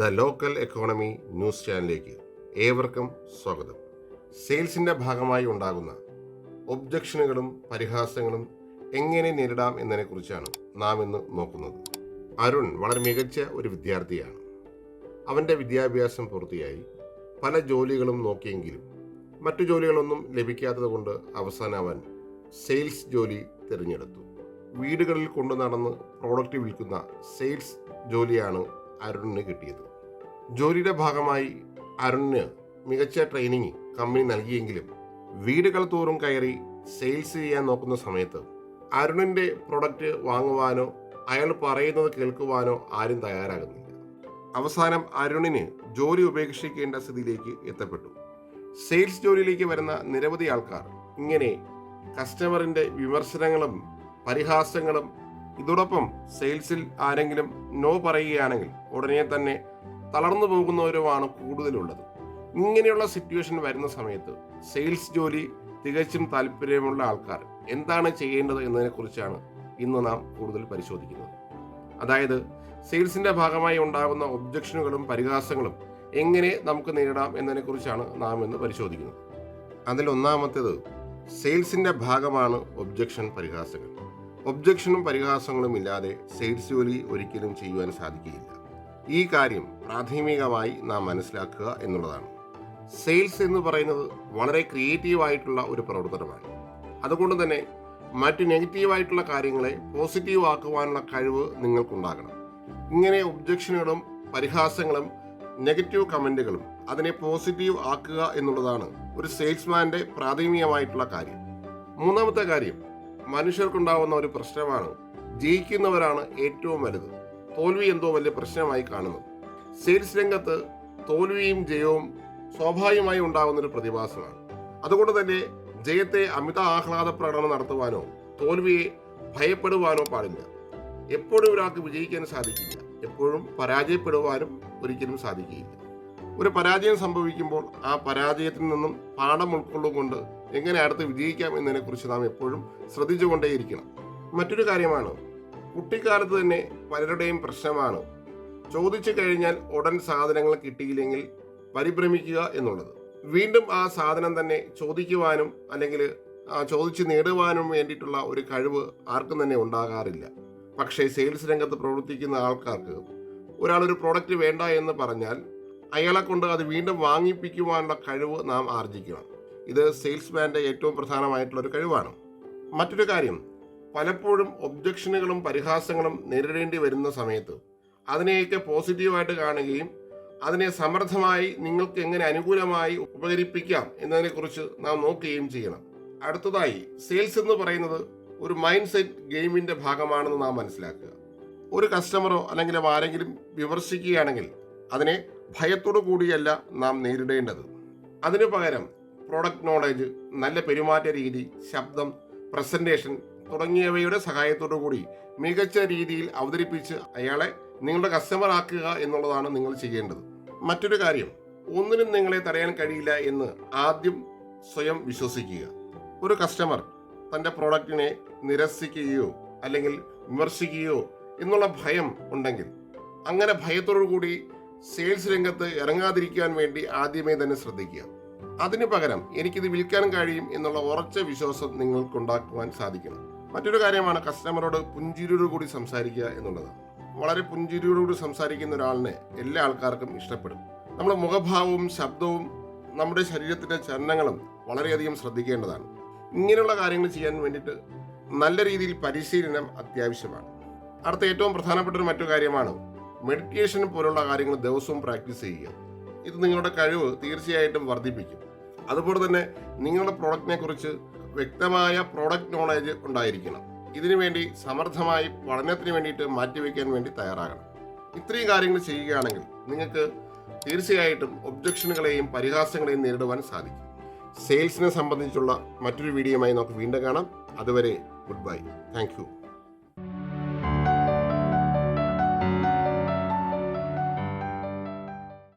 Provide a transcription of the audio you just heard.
The local economy news ചാനലിലേക്ക് ഏവർക്കും സ്വാഗതം. സെയിൽസിൻ്റെ ഭാഗമായി ഉണ്ടാകുന്ന ഒബ്ജക്ഷനുകളും പരിഹാസങ്ങളും എങ്ങനെ നേരിടാം എന്നതിനെക്കുറിച്ചാണ് നാം ഇന്ന് നോക്കുന്നത്. അരുൺ വളരെ മികച്ച ഒരു വിദ്യാർത്ഥിയാണ്. അവൻ്റെ വിദ്യാഭ്യാസം പൂർത്തിയായി പല ജോലികളും നോക്കിയെങ്കിലും മറ്റു ജോലികളൊന്നും ലഭിക്കാത്തത് കൊണ്ട് അവസാനം അവൻ സെയിൽസ് ജോലി തിരഞ്ഞെടുത്തു. വീടുകളിൽ കൊണ്ടു നടന്ന് പ്രോഡക്റ്റ് വിൽക്കുന്ന സെയിൽസ് ജോലിയാണ് അരുണിന് കിട്ടിയത്. ജോലിയുടെ ഭാഗമായി അരുണിന് മികച്ച ട്രെയിനിങ് കമ്പനി നൽകിയെങ്കിലും വീടുകൾ തോറും കയറി സെയിൽസ് ചെയ്യാൻ നോക്കുന്ന സമയത്ത് അരുണിൻ്റെ പ്രൊഡക്റ്റ് വാങ്ങുവാനോ അയാൾ പറയുന്നത് കേൾക്കുവാനോ ആരും തയ്യാറാകുന്നില്ല. അവസാനം അരുണിന് ജോലി ഉപേക്ഷിക്കേണ്ട സ്ഥിതിയിലേക്ക് എത്തപ്പെട്ടു. സെയിൽസ് ജോലിയിലേക്ക് വരുന്ന നിരവധി ആൾക്കാർ ഇങ്ങനെ കസ്റ്റമറിൻ്റെ വിമർശനങ്ങളും പരിഹാസങ്ങളും ഇതോടൊപ്പം സെയിൽസിൽ ആരെങ്കിലും നോ പറയുകയാണെങ്കിൽ ഉടനെ തന്നെ തളർന്നു പോകുന്നവരുമാണ് കൂടുതലുള്ളത്. ഇങ്ങനെയുള്ള സിറ്റുവേഷൻ വരുന്ന സമയത്ത് സെയിൽസ് ജോലി തികച്ചും താല്പര്യമുള്ള ആൾക്കാർ എന്താണ് ചെയ്യേണ്ടത് എന്നതിനെക്കുറിച്ചാണ് ഇന്ന് നാം കൂടുതൽ പരിശോധിക്കുന്നത്. അതായത് സെയിൽസിൻ്റെ ഭാഗമായി ഉണ്ടാകുന്ന ഒബ്ജക്ഷനുകളും പരിഹാസങ്ങളും എങ്ങനെ നമുക്ക് നേരിടാം എന്നതിനെക്കുറിച്ചാണ് നാം ഇന്ന് പരിശോധിക്കുന്നത്. അതിൽ ഒന്നാമത്തേത് സെയിൽസിൻ്റെ ഭാഗമാണ് ഒബ്ജക്ഷൻ, പരിഹാസങ്ങൾ. ഒബ്ജക്ഷനും പരിഹാസങ്ങളും ഇല്ലാതെ സെയിൽസ് ജോലി ഒരിക്കലും ചെയ്യുവാൻ സാധിക്കുകയില്ല. ഈ കാര്യം പ്രാഥമികമായി നാം മനസ്സിലാക്കുക എന്നുള്ളതാണ്. സെയിൽസ് എന്ന് പറയുന്നത് വളരെ ക്രിയേറ്റീവായിട്ടുള്ള ഒരു പ്രവർത്തനമാണ്. അതുകൊണ്ട് തന്നെ മറ്റ് നെഗറ്റീവായിട്ടുള്ള കാര്യങ്ങളെ പോസിറ്റീവ് ആക്കുവാനുള്ള കഴിവ് നിങ്ങൾക്കുണ്ടാകണം. ഇങ്ങനെ ഒബ്ജക്ഷനുകളും പരിഹാസങ്ങളും നെഗറ്റീവ് കമൻറ്റുകളും അതിനെ പോസിറ്റീവ് ആക്കുക എന്നുള്ളതാണ് ഒരു സെയിൽസ്മാൻ്റെ പ്രാഥമികമായിട്ടുള്ള കാര്യം. മൂന്നാമത്തെ കാര്യം, മനുഷ്യർക്കുണ്ടാവുന്ന ഒരു പ്രശ്നമാണ് ജയിക്കുന്നവരാണ് ഏറ്റവും വലുത്, തോൽവി എന്തോ വലിയ പ്രശ്നമായി കാണുന്നത്. സെയിൽസ് രംഗത്ത് തോൽവിയും ജയവും സ്വാഭാവികമായി ഉണ്ടാകുന്നൊരു പ്രതിഭാസമാണ്. അതുകൊണ്ട് തന്നെ ജയത്തെ അമിത ആഹ്ലാദ പ്രകടനം നടത്തുവാനോ തോൽവിയെ ഭയപ്പെടുവാനോ പാടില്ല. എപ്പോഴും ഒരാൾക്ക് വിജയിക്കാൻ സാധിക്കില്ല, എപ്പോഴും പരാജയപ്പെടുവാനും ഒരിക്കലും സാധിക്കുകയില്ല. ഒരു പരാജയം സംഭവിക്കുമ്പോൾ ആ പരാജയത്തിൽ നിന്നും പാഠം ഉൾക്കൊള്ളുകൊണ്ട് എങ്ങനെ അടുത്ത് വിജയിക്കാം എന്നതിനെക്കുറിച്ച് നാം എപ്പോഴും ശ്രദ്ധിച്ചുകൊണ്ടേയിരിക്കണം. മറ്റൊരു കാര്യമാണ്, കുട്ടിക്കാലത്ത് തന്നെ പലരുടെയും പ്രശ്നമാണ് ചോദിച്ചു കഴിഞ്ഞാൽ ഉടൻ സാധനങ്ങൾ കിട്ടിയില്ലെങ്കിൽ പരിഭ്രമിക്കുക എന്നുള്ളത്. വീണ്ടും ആ സാധനം തന്നെ ചോദിക്കുവാനും അല്ലെങ്കിൽ ചോദിച്ച് നേടുവാനും വേണ്ടിയിട്ടുള്ള ഒരു കഴിവ് ആർക്കും തന്നെ ഉണ്ടാകാറില്ല. പക്ഷേ സെയിൽസ് രംഗത്ത് പ്രവർത്തിക്കുന്ന ആൾക്കാർക്ക് ഒരാളൊരു പ്രോഡക്റ്റ് വേണ്ട എന്ന് പറഞ്ഞാൽ അയാളെ കൊണ്ട് അത് വീണ്ടും വാങ്ങിപ്പിക്കുവാനുള്ള കഴിവ് നാം ആർജിക്കണം. ഇത് സെയിൽസ്മാൻ്റെ ഏറ്റവും പ്രധാനമായിട്ടുള്ളൊരു കഴിവാണ്. മറ്റൊരു കാര്യം, പലപ്പോഴും ഒബ്ജക്ഷനുകളും പരിഹാസങ്ങളും നേരിടേണ്ടി വരുന്ന സമയത്ത് അതിനെയൊക്കെ പോസിറ്റീവായിട്ട് കാണുകയും അതിനെ സമർത്ഥമായി നിങ്ങൾക്ക് എങ്ങനെ അനുകൂലമായി ഉപകരിപ്പിക്കാം എന്നതിനെക്കുറിച്ച് നാം നോക്കുകയും ചെയ്യണം. അടുത്തതായി, സെയിൽസ് എന്ന് പറയുന്നത് ഒരു മൈൻഡ് സെറ്റ് ഗെയിമിൻ്റെ ഭാഗമാണെന്ന് നാം മനസ്സിലാക്കുക. ഒരു കസ്റ്റമറോ അല്ലെങ്കിൽ ആരെങ്കിലും വിമർശിക്കുകയാണെങ്കിൽ അതിനെ ഭയത്തോടു കൂടിയല്ല നാം നേരിടേണ്ടത്. അതിനു പകരം പ്രോഡക്റ്റ് നോളജ്, നല്ല പെരുമാറ്റ രീതി, ശബ്ദം, പ്രസന്റേഷൻ തുടങ്ങിയവയുടെ സഹായത്തോടു കൂടി മികച്ച രീതിയിൽ അവതരിപ്പിച്ച് അയാളെ നിങ്ങളുടെ കസ്റ്റമർ ആക്കുക എന്നുള്ളതാണ് നിങ്ങൾ ചെയ്യേണ്ടത്. മറ്റൊരു കാര്യം, ഒന്നിനും നിങ്ങളെ തടയാൻ കഴിയില്ല എന്ന് ആദ്യം സ്വയം വിശ്വസിക്കുക. ഒരു കസ്റ്റമർ തൻ്റെ പ്രോഡക്റ്റിനെ നിരസിക്കുകയോ അല്ലെങ്കിൽ വിമർശിക്കുകയോ എന്നുള്ള ഭയം ഉണ്ടെങ്കിൽ അങ്ങനെ ഭയത്തോടു കൂടി സെയിൽസ് രംഗത്ത് ഇറങ്ങാതിരിക്കാൻ വേണ്ടി ആദ്യമേ തന്നെ ശ്രദ്ധിക്കുക. അതിനു പകരം എനിക്കിത് വിൽക്കാൻ കഴിയും എന്നുള്ള ഉറച്ച വിശ്വാസം നിങ്ങൾക്കുണ്ടാക്കുവാൻ സാധിക്കണം. മറ്റൊരു കാര്യമാണ് കസ്റ്റമറോട് പുഞ്ചിരിയോടുകൂടി സംസാരിക്കുക എന്നുള്ളത്. വളരെ പുഞ്ചിരിയോടുകൂടി സംസാരിക്കുന്ന ഒരാളിനെ എല്ലാ ആൾക്കാർക്കും ഇഷ്ടപ്പെടും. നമ്മുടെ മുഖഭാവവും ശബ്ദവും നമ്മുടെ ശരീരത്തിൻ്റെ ചലനങ്ങളും വളരെയധികം ശ്രദ്ധിക്കേണ്ടതാണ്. ഇങ്ങനെയുള്ള കാര്യങ്ങൾ ചെയ്യാൻ വേണ്ടിയിട്ട് നല്ല രീതിയിൽ പരിശീലനം അത്യാവശ്യമാണ്. അടുത്ത ഏറ്റവും പ്രധാനപ്പെട്ട ഒരു മറ്റു കാര്യമാണ് മെഡിറ്റേഷൻ പോലുള്ള കാര്യങ്ങൾ ദിവസവും പ്രാക്ടീസ് ചെയ്യുക. ഇത് നിങ്ങളുടെ കഴിവ് തീർച്ചയായിട്ടും വർദ്ധിപ്പിക്കും. അതുപോലെ തന്നെ നിങ്ങളുടെ പ്രോഡക്റ്റിനെ കുറിച്ച് വ്യക്തമായ പ്രോഡക്റ്റ് നോളജ് ഉണ്ടായിരിക്കണം. ഇതിനുവേണ്ടി സമർത്ഥമായി പഠനത്തിന് വേണ്ടിയിട്ട് മാറ്റിവെക്കാൻ വേണ്ടി തയ്യാറാകണം. ഇത്രയും കാര്യങ്ങൾ ചെയ്യുകയാണെങ്കിൽ നിങ്ങൾക്ക് തീർച്ചയായിട്ടും ഒബ്ജക്ഷനുകളെയും പരിഹാസങ്ങളെയും നേരിടുവാൻ സാധിക്കും. സെയിൽസിനെ സംബന്ധിച്ചുള്ള മറ്റൊരു വീഡിയോയുമായി നമുക്ക് വീണ്ടും കാണാം. അതുവരെ ഗുഡ് ബൈ. Thank you.